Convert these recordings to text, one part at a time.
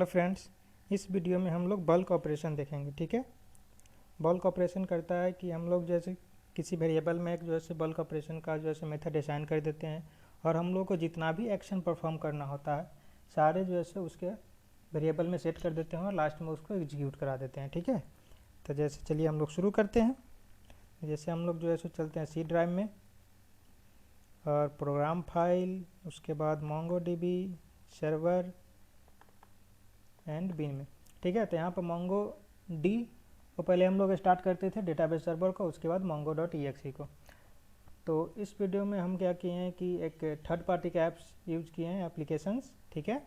Hello friends, इस video में हम लोग बल्क ऑपरेशन देखेंगे। ठीक है, बल्क ऑपरेशन करता है कि हम लोग जैसे किसी वेरिएबल में एक जो है बल्क ऑपरेशन का जो है मेथड डिज़ाइन कर देते हैं और हम लोग को जितना भी एक्शन परफॉर्म करना होता है सारे जो है उसके वेरिएबल में सेट कर देते हैं और लास्ट में उसको एग्जीक्यूट करा देते हैं। ठीक है, तो जैसे चलिए हम लोग शुरू करते हैं। जैसे हम लोग जो है चलते हैं सी ड्राइव में और प्रोग्राम फाइल, उसके बाद मोंगोडीबी सर्वर एंड बिन में। ठीक है, तो यहाँ पर मोंगो डी को पहले हम लोग स्टार्ट करते थे डेटाबेस सर्वर को, उसके बाद mongo.exe को। तो इस वीडियो में हम क्या किए हैं कि एक थर्ड पार्टी के ऐप्स यूज किए हैं, एप्लीकेशंस। ठीक है,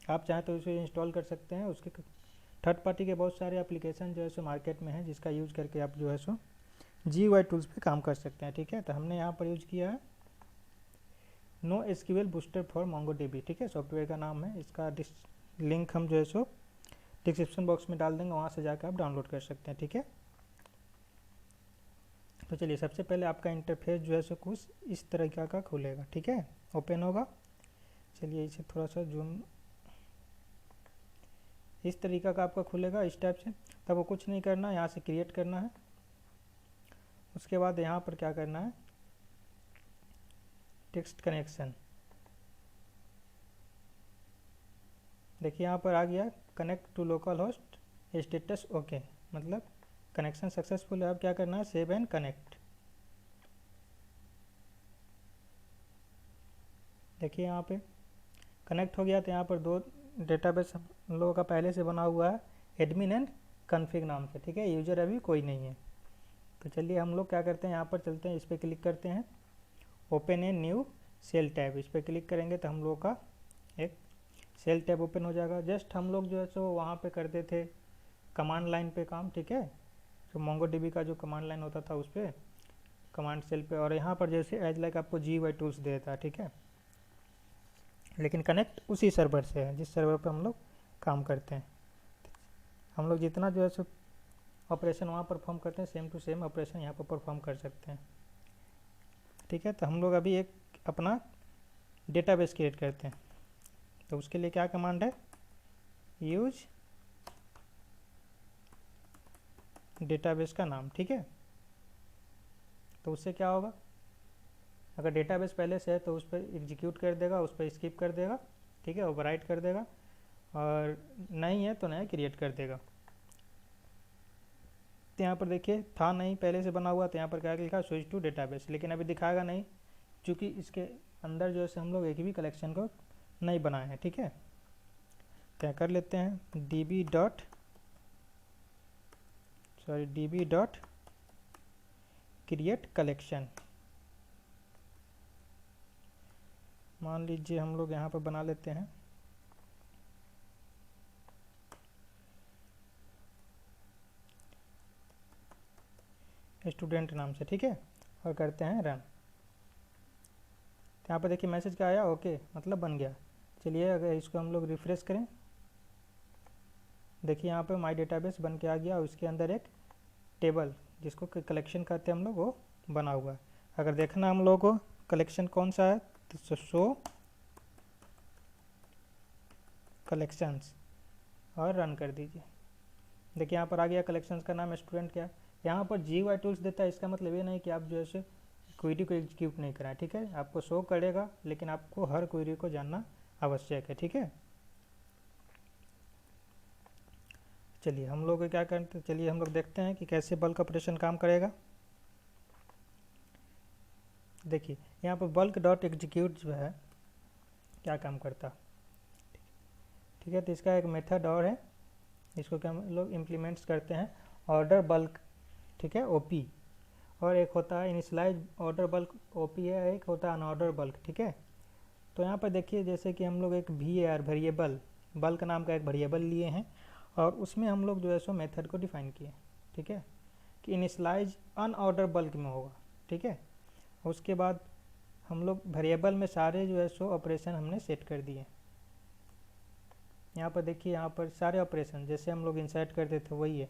आप चाहें तो इसे इंस्टॉल कर सकते हैं। उसके थर्ड पार्टी के बहुत सारे एप्लीकेशन जो है सो मार्केट में है, जिसका यूज करके आप जो है सो GUI टूल्स पे काम कर सकते हैं। ठीक है, तो हमने यहाँ पर यूज किया है NoSQL बूस्टर फॉर MongoDB। ठीक है, सॉफ्टवेयर का नाम है। इसका लिंक हम जो है सो डिस्क्रिप्शन बॉक्स में डाल देंगे, वहाँ से जाकर आप डाउनलोड कर सकते हैं। ठीक है, तो चलिए सबसे पहले आपका इंटरफेस जो है सो कुछ इस तरीका का खुलेगा। ठीक है, ओपन होगा। चलिए इसे थोड़ा सा जूम, इस तरीका का आपका खुलेगा इस टाइप से। तब वो कुछ नहीं करना, यहाँ से क्रिएट करना है। उसके बाद यहाँ पर क्या करना है, टेक्स्ट कनेक्शन। देखिए यहाँ पर आ गया connect to local host status okay, मतलब कनेक्शन सक्सेसफुल है। अब क्या करना है, सेव एंड कनेक्ट। देखिए यहाँ पे कनेक्ट हो गया। तो यहाँ पर दो डेटाबेस हम लोगों का पहले से बना हुआ है, एडमिन एंड कन्फिग नाम से। ठीक है, यूजर अभी कोई नहीं है। तो चलिए हम लोग क्या करते हैं, यहाँ पर चलते हैं, इस पर क्लिक करते हैं, open a new cell tab. इस पर क्लिक करेंगे तो हम लोग का एक सेल टैब ओपन हो जाएगा। जस्ट हम लोग जो है सो वहाँ पे करते थे कमांड लाइन पे काम। ठीक है, तो MongoDB का जो कमांड लाइन होता था उस पर कमांड सेल पे, और यहाँ पर जैसे एज लाइक आपको GUI टूल्स देता है। ठीक है, लेकिन कनेक्ट उसी सर्वर से है जिस सर्वर पर हम लोग काम करते हैं। हम लोग जितना जो है सो ऑपरेशन वहाँ परफॉर्म करते हैं, सेम टू सेम ऑपरेशन यहाँ पर परफॉर्म कर सकते हैं। ठीक है, तो हम लोग अभी एक अपना डेटाबेस क्रिएट करते हैं। तो उसके लिए क्या कमांड है, यूज डेटाबेस का नाम। ठीक है, तो उससे क्या होगा, अगर डेटाबेस पहले से है तो उस पर एग्जीक्यूट कर देगा, उस पर स्किप कर देगा। ठीक है, ओवरराइट कर देगा, और नहीं है तो नया क्रिएट कर देगा। तो यहाँ पर देखिए था नहीं, पहले से बना हुआ, तो यहाँ पर क्या लिखा, स्विच टू डेटाबेस, लेकिन अभी दिखाएगा नहीं क्योंकि इसके अंदर जो है हम लोग एक भी कलेक्शन को नहीं बनाए हैं। ठीक है, क्या कर लेते हैं, db डॉट क्रिएट कलेक्शन। मान लीजिए हम लोग यहाँ पर बना लेते हैं स्टूडेंट नाम से। ठीक है, और करते हैं रन। यहाँ पर देखिए मैसेज क्या आया, ओके, मतलब बन गया। चलिए अगर इसको हम लोग रिफ्रेश करें, देखिए यहाँ पे माई डेटाबेस बन के आ गया, और उसके अंदर एक टेबल जिसको कलेक्शन कहते हैं हम लोग, वो बना हुआ है। अगर देखना हम लोग को कलेक्शन कौन सा है, तो शो कलेक्शंस और रन कर दीजिए। देखिए यहाँ पर आ गया कलेक्शंस का नाम स्टूडेंट क्या। यहाँ पर GUI टूल्स देता है, इसका मतलब ये नहीं कि आप जो है क्वेरी को एग्जीक्यूट नहीं कराएं। ठीक है, आपको शो करेगा, लेकिन आपको हर क्वेरी को जानना आवश्यक है। ठीक है, चलिए हम लोग क्या करते हैं, चलिए हम लोग देखते हैं कि कैसे बल्क ऑपरेशन काम करेगा। देखिए यहाँ पर बल्क डॉट एग्जीक्यूट जो है क्या काम करता। ठीक है, तो इसका एक मेथड और है, इसको क्या हम लोग इम्प्लीमेंट्स करते हैं, ऑर्डर बल्क। ठीक है, OP, और एक होता है इनिशियलाइज ऑर्डर बल्क, OP है, एक होता है अनऑर्डर बल्क। ठीक है, तो यहाँ पर देखिए जैसे कि हम लोग एक VAR वेरिएबल बल्क नाम का एक वेरिएबल लिए हैं, और उसमें हम लोग जो है सो मेथड को डिफाइन किए। ठीक है, कि इनिशियलाइज अनऑर्डर बल्क में होगा। ठीक है, उसके बाद हम लोग वेरिएबल में सारे जो है सो ऑपरेशन हमने सेट कर दिए। यहाँ पर देखिए, यहाँ पर सारे ऑपरेशन जैसे हम लोग इंसर्ट करते थे वही है,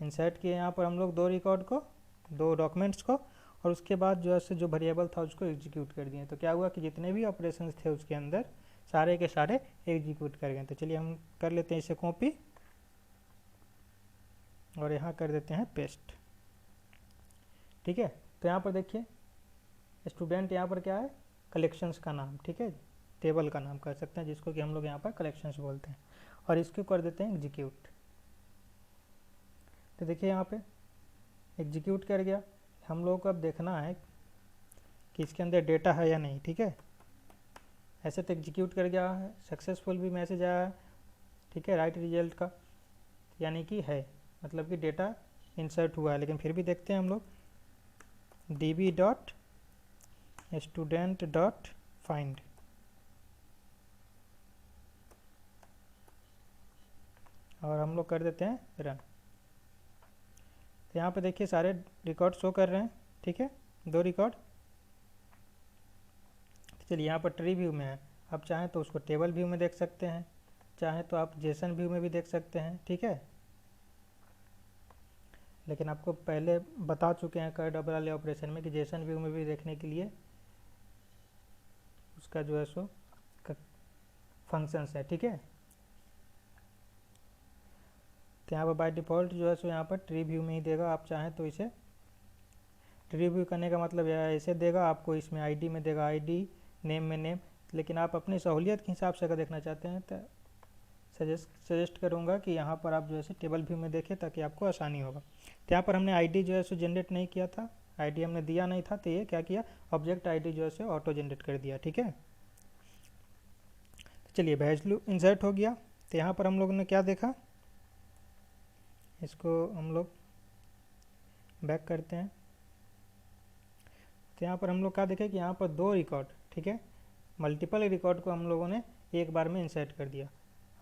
इंसर्ट किए यहाँ पर हम लोग दो रिकॉर्ड को, दो डॉक्यूमेंट्स को, और उसके बाद जो है जो वेरिएबल था उसको एग्जीक्यूट कर दिए। तो क्या हुआ कि जितने भी ऑपरेशंस थे उसके अंदर सारे के सारे एग्जीक्यूट कर गए। तो चलिए हम कर लेते हैं इसे कॉपी और यहाँ कर देते हैं पेस्ट। ठीक है, तो यहाँ पर देखिए स्टूडेंट यहाँ पर क्या है, कलेक्शंस का नाम, ठीक है, टेबल का नाम कर सकते हैं जिसको कि हम लोग यहाँ पर कलेक्शंस बोलते हैं, और इसको कर देते हैं एग्जीक्यूट। तो देखिए यहाँ पे एग्जीक्यूट कर गया। हम लोगों को अब देखना है कि इसके अंदर डेटा है या नहीं। ठीक है, ऐसे तो एग्जीक्यूट कर गया है, सक्सेसफुल भी मैसेज आया है, ठीक है, राइट रिजल्ट का, यानी कि है, मतलब कि डेटा इंसर्ट हुआ है। लेकिन फिर भी देखते हैं हम लोग db dot student dot find, और हम लोग कर देते हैं रन। तो यहाँ पे देखिए सारे रिकॉर्ड शो कर रहे हैं, ठीक है, 2 रिकॉर्ड। चलिए यहाँ पर ट्री व्यू में है, आप चाहें तो उसको टेबल व्यू में देख सकते हैं, चाहें तो आप जेसन व्यू में भी देख सकते हैं। ठीक है, लेकिन आपको पहले बता चुके हैं कर डबल वाले ऑपरेशन में कि जेसन व्यू में भी देखने के लिए उसका जो है सो फंक्शंस है। ठीक है, तो यहाँ पर बाय डिफ़ॉल्ट जो है सो यहाँ पर ट्री व्यू में ही देगा। आप चाहें तो इसे ट्री व्यू करने का मतलब यह ऐसे देगा, आपको इसमें आईडी में देगा आईडी, नेम में नेम। लेकिन आप अपनी सहूलियत के हिसाब से अगर देखना चाहते हैं तो सजेस्ट करूँगा कि यहाँ पर आप जो है टेबल व्यू में देखें ताकि आपको आसानी होगा। तो यहाँ पर हमने आईडी जो है सो जनरेट नहीं किया था, आईडी हमने दिया नहीं था, तो ये क्या किया, ऑब्जेक्ट आईडी जो है सो ऑटो जनरेट कर दिया। ठीक है, तो चलिए वैल्यू इंसर्ट हो गया। तो यहाँ पर हम लोगों ने क्या देखा, इसको हम लोग बैक करते हैं। तो यहाँ पर हम लोग क्या देखें कि यहाँ पर 2 रिकॉर्ड, ठीक है, मल्टीपल रिकॉर्ड को हम लोगों ने एक बार में इंसर्ट कर दिया,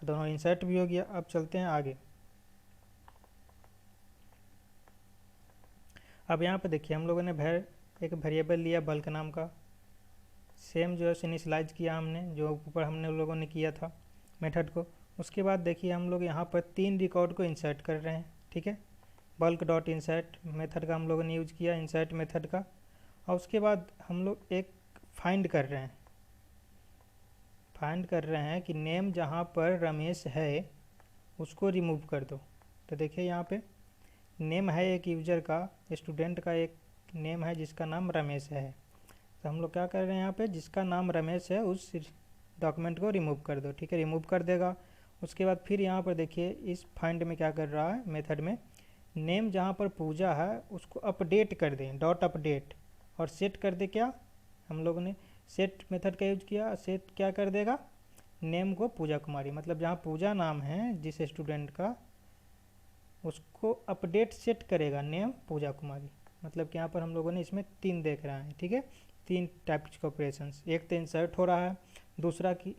दोनों इंसर्ट भी हो गया। अब चलते हैं आगे। अब यहाँ पे देखिए हम लोगों ने एक वेरिएबल लिया बल्क नाम का, सेम जो है इनिशियलाइज किया हमने, जो ऊपर हमने लोगों ने किया था मेथड को। उसके बाद देखिए हम लोग यहाँ पर 3 रिकॉर्ड को इंसर्ट कर रहे हैं। ठीक है, बल्क डॉट इंसर्ट मेथड का हम लोगों ने यूज किया, इंसर्ट मेथड का। और उसके बाद हम लोग एक फाइंड कर रहे हैं कि नेम जहाँ पर रमेश है उसको रिमूव कर दो। तो देखिए यहाँ पे नेम है एक यूज़र का, स्टूडेंट का एक नेम है जिसका नाम रमेश है। तो हम लोग क्या कर रहे हैं यहाँ पे, जिसका नाम रमेश है उस डॉक्यूमेंट को रिमूव कर दो। ठीक है, रिमूव कर देगा। उसके बाद फिर यहाँ पर देखिए इस फाइंड में क्या कर रहा है, मेथड में नेम जहाँ पर पूजा है उसको अपडेट कर दें, डॉट अपडेट, और सेट कर दे। क्या हम लोगों ने सेट मेथड का यूज किया, सेट क्या कर देगा, नेम को पूजा कुमारी, मतलब जहाँ पूजा नाम है जिस स्टूडेंट का, उसको अपडेट सेट करेगा नेम पूजा कुमारी। मतलब कि यहाँ पर हम लोगों ने इसमें 3 देख रहे हैं। ठीक है, 3 टाइप्स के ऑपरेशंस, एक तो इंसर्ट हो रहा है, दूसरा कि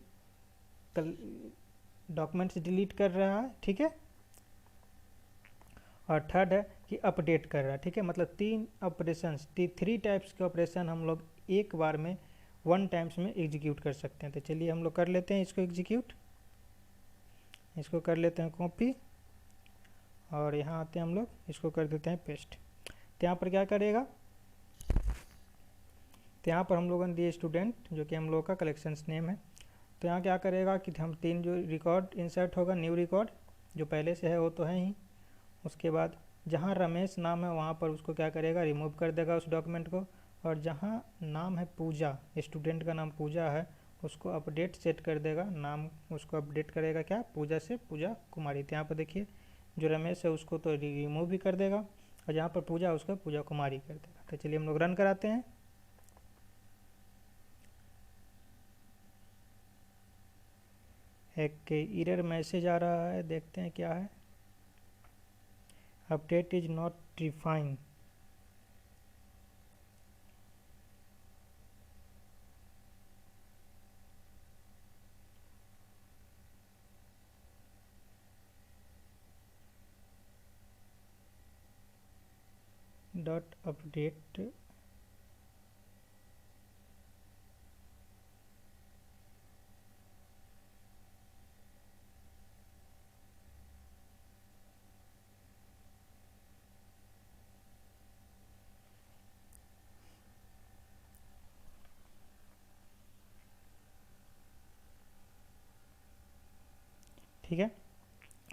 डॉक्यूमेंट्स डिलीट कर रहा है, ठीक है, और थर्ड है कि अपडेट कर रहा है। ठीक है, मतलब 3 ऑपरेशंस, 3 टाइप्स के ऑपरेशन हम लोग एक बार में 1 टाइम्स में एग्जीक्यूट कर सकते हैं। तो चलिए हम लोग कर लेते हैं इसको एग्जीक्यूट, इसको कर लेते हैं कॉपी, और यहाँ आते हैं हम लोग इसको कर देते हैं पेस्ट। तो यहाँ पर क्या करेगा, तो यहाँ पर हम लोगों ने दिए स्टूडेंट जो कि हम लोग का कलेक्शंस नेम है। तो यहाँ क्या करेगा कि हम 3 जो रिकॉर्ड इंसर्ट होगा, न्यू रिकॉर्ड जो पहले से है वो तो है ही, उसके बाद जहाँ रमेश नाम है वहाँ पर उसको क्या करेगा, रिमूव कर देगा उस डॉक्यूमेंट को, और जहाँ नाम है पूजा, स्टूडेंट का नाम पूजा है, उसको अपडेट सेट कर देगा, नाम उसको अपडेट करेगा क्या, पूजा से पूजा कुमारी। तो यहाँ पर देखिए जो रमेश है उसको तो रिमूव भी कर देगा, और जहाँ पर पूजा है उसको पूजा कुमारी कर देगा। तो चलिए हम लोग रन कराते हैं। एक एरर मैसेज आ रहा है, देखते हैं क्या है, update is not defined. Dot update ठीक है,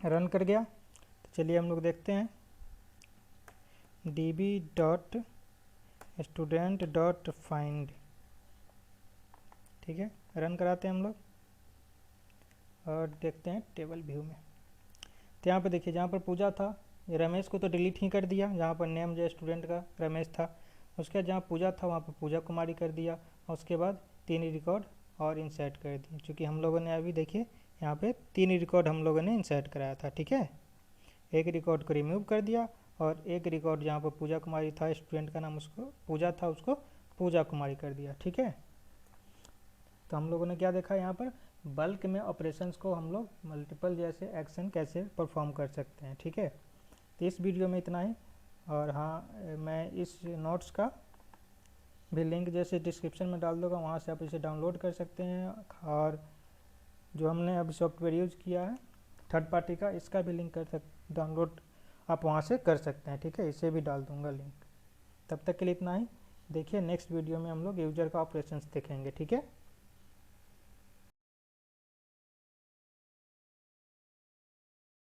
रन कर गया। तो चलिए हम लोग देखते हैं db.student.find, ठीक है, रन कराते हैं हम लोग और देखते हैं टेबल व्यू में। तो यहाँ पर देखिए, जहाँ पर पूजा था, ये रमेश को तो डिलीट ही कर दिया, जहाँ पर नेम जो स्टूडेंट का रमेश था। उसके बाद जहाँ पूजा था वहाँ पर पूजा कुमारी कर दिया, और उसके बाद 3 रिकॉर्ड और इंसर्ट कर दिए, क्योंकि हम लोगों ने अभी देखिए यहाँ पे 3 रिकॉर्ड हम लोगों ने इंसर्ट कराया था। ठीक है, एक रिकॉर्ड को रिमूव कर दिया और एक रिकॉर्ड जहाँ पर पूजा कुमारी था, स्टूडेंट का नाम उसको पूजा था, उसको पूजा कुमारी कर दिया। ठीक है, तो हम लोगों ने क्या देखा यहाँ पर, बल्क में ऑपरेशंस को हम लोग मल्टीपल जैसे एक्शन कैसे परफॉर्म कर सकते हैं। ठीक है, तो इस वीडियो में इतना ही। और हाँ, मैं इस नोट्स का भी लिंक जैसे डिस्क्रिप्शन में डाल दूँगा, वहाँ से आप इसे डाउनलोड कर सकते हैं। और जो हमने अभी सॉफ्टवेयर यूज़ किया है थर्ड पार्टी का, इसका भी लिंक डाउनलोड आप वहाँ से कर सकते हैं। ठीक है, इसे भी डाल दूँगा लिंक। तब तक के लिए इतना ही। देखिए नेक्स्ट वीडियो में हम लोग यूजर का ऑपरेशंस देखेंगे। ठीक है।